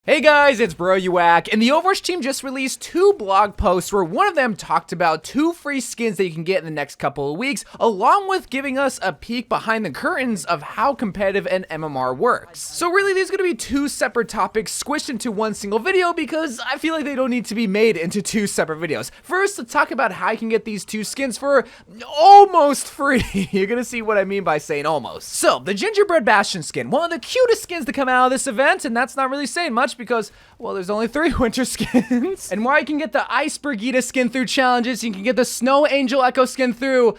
Hey guys, it's Bro You Whack, and the Overwatch team just released 2 blog posts where one of them talked about 2 free skins that you can get in the next couple of weeks, along with giving us a peek behind the curtains of how competitive an MMR works. So really, these are going to be 2 separate topics squished into one single video because I feel like they don't need to be made into 2 separate videos. First, let's talk about how you can get these 2 skins for almost free. You're going to see what I mean by saying almost. So, the Gingerbread Bastion skin, one of the cutest skins to come out of this event, and that's not really saying much because, well, there's only 3 winter skins. And while you can get the Iceberg Gita skin through challenges, you can get the Snow Angel Echo skin through...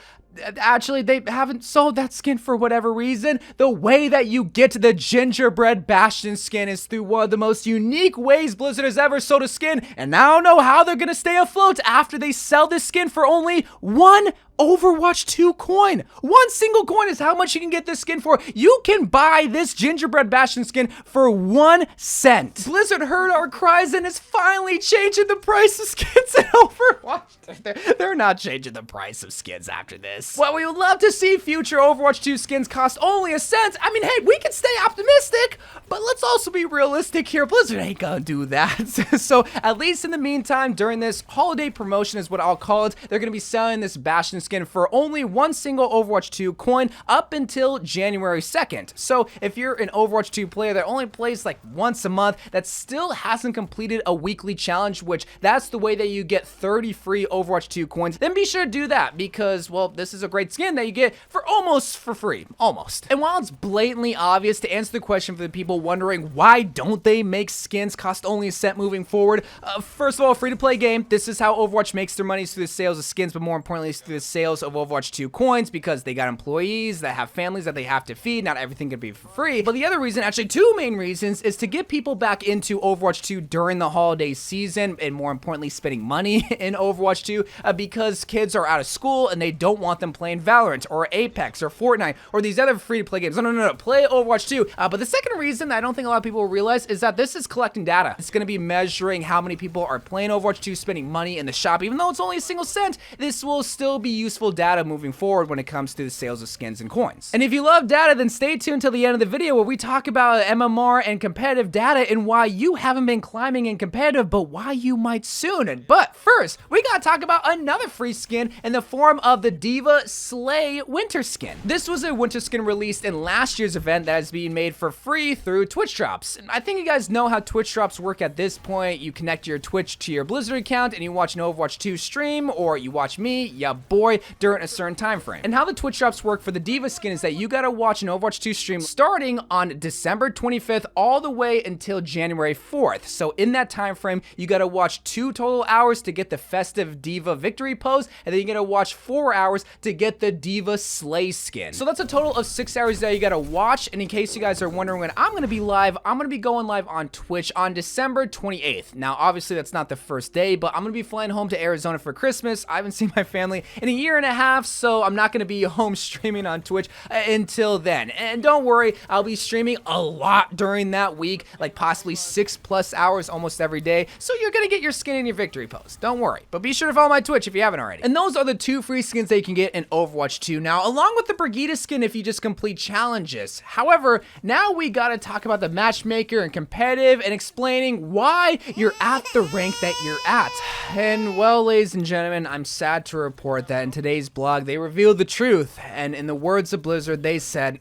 Actually, they haven't sold that skin for whatever reason. The way that you get to the Gingerbread Bastion skin is through one of the most unique ways Blizzard has ever sold a skin, and I don't know how they're gonna stay afloat after they sell this skin for only 1 Overwatch 2 coin. 1 single coin is how much you can get this skin for. You can buy this Gingerbread Bastion skin for 1 cent. Blizzard heard our cries and is finally changing the price of skins in Overwatch. They're not changing the price of skins after this. Well, we would love to see future Overwatch 2 skins cost only 1 cent. I mean, hey, we can stay optimistic, but let's also be realistic here. Blizzard ain't gonna do that. So at least in the meantime, during this holiday promotion is what I'll call it, they're gonna be selling this Bastion skin for only 1 single Overwatch 2 coin up until January 2nd. So if you're an Overwatch 2 player that only plays like once a month, that still hasn't completed a weekly challenge, which that's the way that you get 30 free Overwatch 2 coins, then be sure to do that because, well, this is a great skin that you get for almost for free. Almost. And while it's blatantly obvious, to answer the question for the people wondering why don't they make skins cost only 1 cent moving forward, first of all, free-to-play game. This is how Overwatch makes their money, through the sales of skins, but more importantly, through the sales of Overwatch 2 coins, because they got employees that have families that they have to feed. Not everything can be for free. But the other reason, actually 2 main reasons, is to get people back into Overwatch 2 during the holiday season, and more importantly, spending money in Overwatch 2, because kids are out of school and they don't want them playing Valorant or Apex or Fortnite or these other free-to-play games. No, play Overwatch 2. But the second reason that I don't think a lot of people realize is that this is collecting data. It's going to be measuring how many people are playing Overwatch 2, spending money in the shop. Even though it's only 1 single cent, this will still be useful data moving forward when it comes to the sales of skins and coins. And if you love data, then stay tuned till the end of the video where we talk about MMR and competitive data and why you haven't been climbing in competitive, but why you might soon. But first, we gotta talk about another free skin in the form of the D.va Slay winter skin. This was a winter skin released in last year's event that is being made for free through Twitch drops. And I think you guys know how Twitch drops work at this point. You connect your Twitch to your Blizzard account and you watch an Overwatch 2 stream, or you watch me, ya boy, during a certain time frame. And how the Twitch drops work for the D.va skin is that you gotta watch an Overwatch 2 stream starting on December 25th all the way until January 4th. So in that time frame, you gotta watch 2 total hours to get the festive D.va victory pose, and then you gotta watch 4 hours to get the D.va Slay skin. So that's a total of 6 hours that you gotta watch. And in case you guys are wondering when I'm gonna be live, I'm gonna be going live on Twitch on December 28th. Now, obviously that's not the first day, but I'm gonna be flying home to Arizona for Christmas. I haven't seen my family in a year and a half, so I'm not going to be home streaming on Twitch until then. And don't worry, I'll be streaming a lot during that week, like possibly 6+ hours almost every day, so you're going to get your skin in your victory pose. Don't worry, but be sure to follow my Twitch if you haven't already. And those are the 2 free skins that you can get in Overwatch 2 now, along with the Brigida skin if you just complete challenges. However, now we got to talk about the matchmaker and competitive and explaining why you're at the rank that you're at. And well, ladies and gentlemen, I'm sad to report that in today's blog, they revealed the truth, and in the words of Blizzard, they said,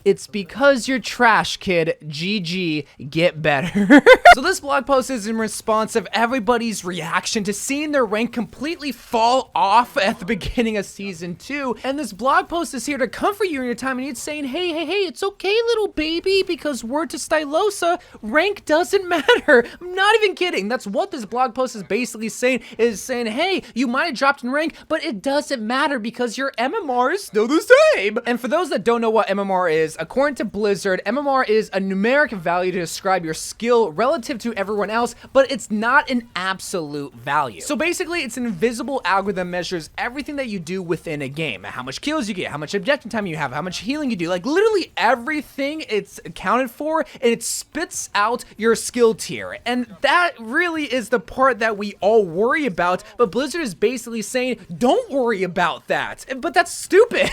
it's because you're trash, kid. GG, get better. So this blog post is in response of everybody's reaction to seeing their rank completely fall off at the beginning of Season 2. And this blog post is here to comfort you in your time, and it's saying, hey, it's okay, little baby, because word to Stylosa, rank doesn't matter. I'm not even kidding. That's what this blog post is basically saying, hey, you might have dropped in rank, but it doesn't matter because your MMR is still the same. And for those that don't know what MMR is, according to Blizzard, MMR is a numeric value to describe your skill relative to everyone else, but it's not an absolute value. So basically, it's an invisible algorithm that measures everything that you do within a game. How much kills you get, how much objective time you have, how much healing you do, like literally everything it's accounted for, and it spits out your skill tier. And that really is the part that we all worry about, but Blizzard is basically saying, don't worry about that. But that's stupid,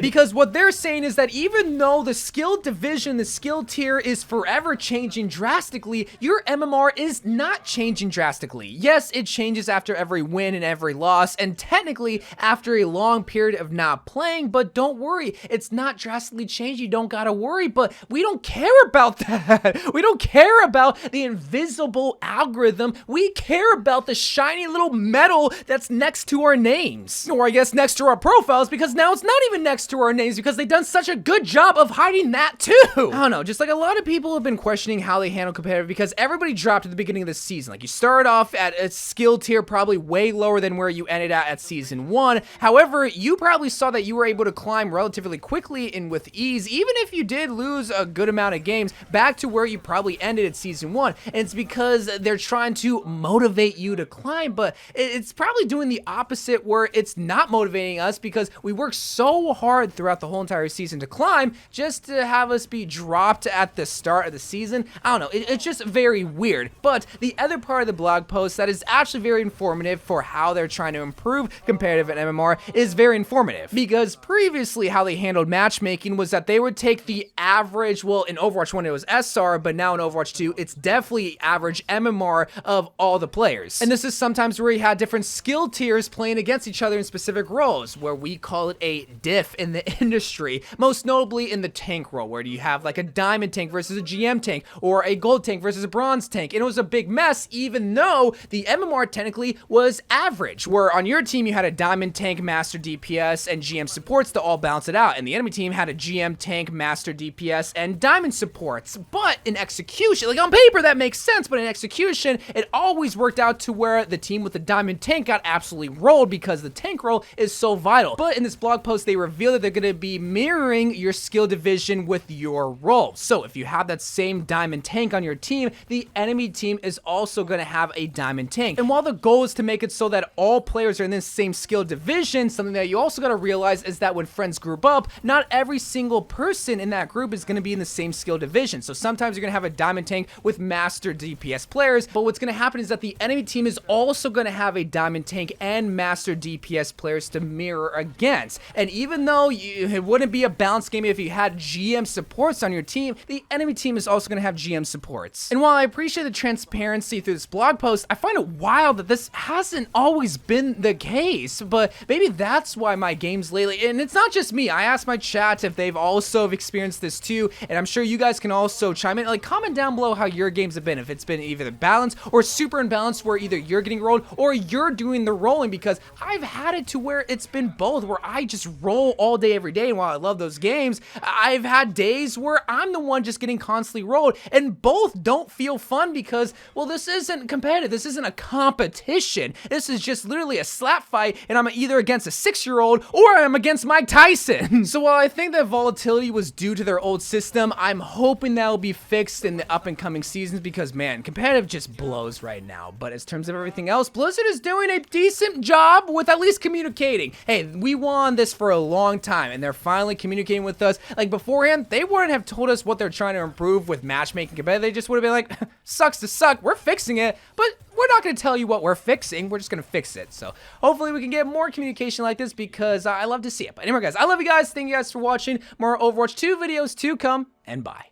because what they're saying is that even though though the skill division, the skill tier is forever changing drastically, your MMR is not changing drastically. Yes, it changes after every win and every loss, and technically after a long period of not playing, but don't worry, it's not drastically changed. You don't gotta worry, but we don't care about that. We don't care about the invisible algorithm. We care about the shiny little medal that's next to our names. Or I guess next to our profiles, because now it's not even next to our names because they've done such a good job of hiding that too. I don't know, just like a lot of people have been questioning how they handle competitive because everybody dropped at the beginning of the season. Like you started off at a skill tier probably way lower than where you ended at season 1. However, you probably saw that you were able to climb relatively quickly and with ease, even if you did lose a good amount of games, back to where you probably ended at season 1. And it's because they're trying to motivate you to climb, but it's probably doing the opposite where it's not motivating us because we worked so hard throughout the whole entire season to climb just to have us be dropped at the start of the season. I don't know, it's just very weird. But the other part of the blog post that is actually very informative for how they're trying to improve competitive and MMR is very informative, because previously how they handled matchmaking was that they would take the average, well in Overwatch 1 it was SR, but now in Overwatch 2 it's definitely average MMR of all the players. And this is sometimes where you had different skill tiers playing against each other in specific roles, where we call it a diff in the industry, most notably in the tank role, where you have like a diamond tank versus a GM tank, or a gold tank versus a bronze tank, and it was a big mess even though the MMR technically was average, where on your team you had a diamond tank, master DPS, and GM supports to all balance it out, and the enemy team had a GM tank, master DPS, and diamond supports. But in execution, like on paper that makes sense, but in execution it always worked out to where the team with the diamond tank got absolutely rolled because the tank role is so vital. But in this blog post they reveal that they're going to be mirroring your skill division with your role. So if you have that same diamond tank on your team, the enemy team is also going to have a diamond tank. And while the goal is to make it so that all players are in this same skill division, something that you also got to realize is that when friends group up, not every single person in that group is going to be in the same skill division. So sometimes you're going to have a diamond tank with master DPS players, but what's going to happen is that the enemy team is also going to have a diamond tank and master DPS players to mirror against. And even though it wouldn't be a balanced game if you had GM supports on your team, the enemy team is also going to have GM supports. And while I appreciate the transparency through this blog post, I find it wild that this hasn't always been the case, but maybe that's why my games lately, and it's not just me, I asked my chat if they've also experienced this too, and I'm sure you guys can also chime in, like comment down below how your games have been, if it's been either balanced or super imbalanced where either you're getting rolled or you're doing the rolling, because I've had it to where it's been both, where I just roll all day every day, and while I love those games, I've had days where I'm the one just getting constantly rolled, and both don't feel fun because, well, this isn't competitive, this isn't a competition, this is just literally a slap fight, and I'm either against a 6-year-old or I'm against Mike Tyson. So while I think that volatility was due to their old system, I'm hoping that will be fixed in the up and coming seasons, because man, competitive just blows right now. But in terms of everything else, Blizzard is doing a decent job with at least communicating. Hey, we won this for a long time, and they're finally communicating with us. Like beforehand, they wouldn't have told us what they're trying to improve with matchmaking competitive. They just would have been like, sucks to suck, we're fixing it, but we're not going to tell you what we're fixing, we're just going to fix it. So hopefully we can get more communication like this, because I love to see it. But anyway guys, I love you guys, thank you guys for watching. More Overwatch 2 videos to come, and bye.